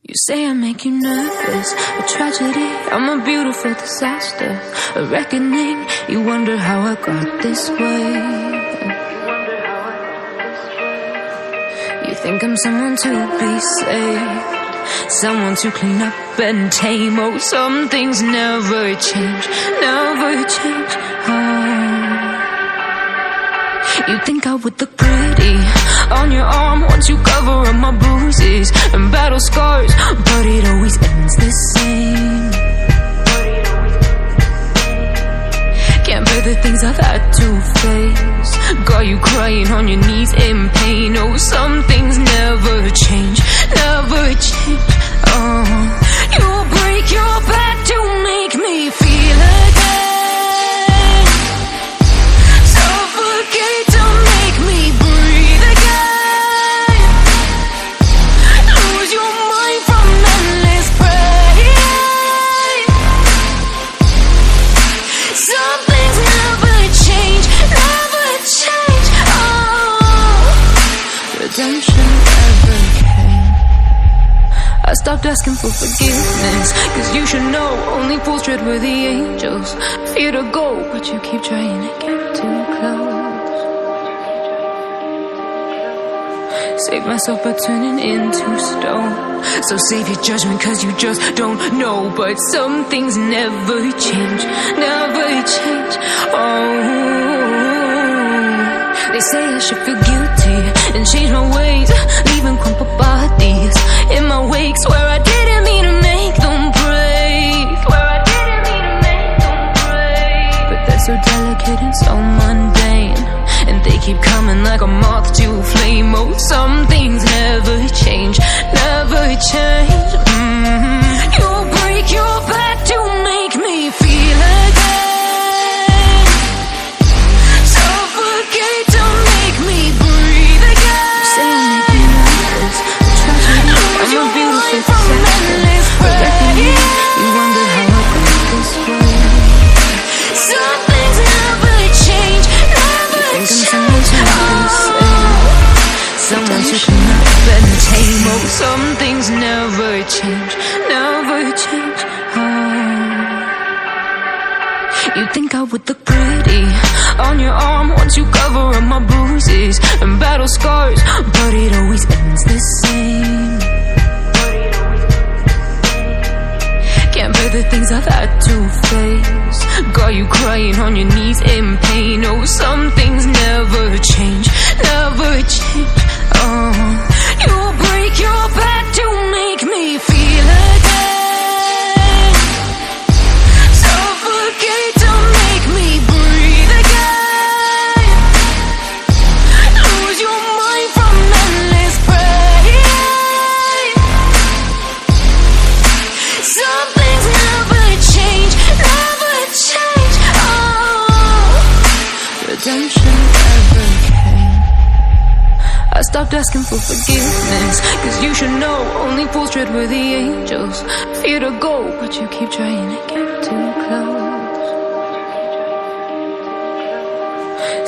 You say I make you nervous, a tragedy, I'm a beautiful disaster, a reckoning, you wonder how I got this way. You think I'm someone to be saved, someone to clean up and tame. Oh, some things never change, never change. You think I would look pretty on your arm once you cover up my bruises and battle scars, but it always ends the same. Can't bear the things I've had to face, got you crying on your knees in pain. Oh, some things never change, never change. You'll break your back to make me feel again, suffocate to make me breathe again, lose your mind from endless pain. Some things never change, never change. Redemption never came. I stopped asking for forgiveness, cause you should know only fools tread where the angels fear to go, but you keep trying to get too close. Save myself by turning into stone, so save your judgment cause you just don't know. But some things never change, never change. They say I should feel guilty and change my ways, leaving crumpled bodies in my wake. Swear I didn't mean to make them break, swear I didn't mean to make them break. But they're so delicate and so mundane, and they keep coming like a moth to a flame. Oh, some things never change, never change. You'll break your back to make me feel again, suffocate to make me breathe again. You say I make you nervous, a tragedy, I'm a beautiful disaster, a reckoning, you wonder how I got this way. Some things never change, never change. Someone to clean up and tame. Oh, some things never change, never change. You think I would look pretty on your arm once you cover up my bruises and battle scars, but it always ends the same. Can't bear the things I've had to face, got you crying on your knees in pain. Oh, some things never change, never change. You'll break your back to make me feel again, suffocate to make me breathe again, lose your mind from endless pain. Some things never change, never change. Redemption never came. I stopped asking for forgiveness, cause you should know only fools tread where the angels fear to go, but you keep trying to get too close.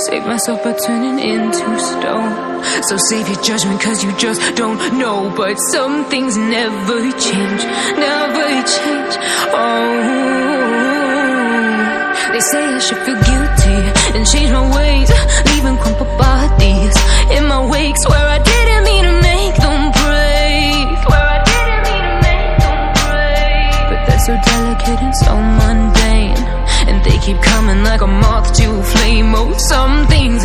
Save myself by turning into stone, so save your judgment cause you just don't know. But some things never change, never change. They say I should feel guilty and change my ways, leaving crumpled bodies in my wake. Swear I didn't mean to make them break, swear I didn't mean to make them break. But they're so delicate and so mundane, and they keep coming like a moth to a flame. Oh, some things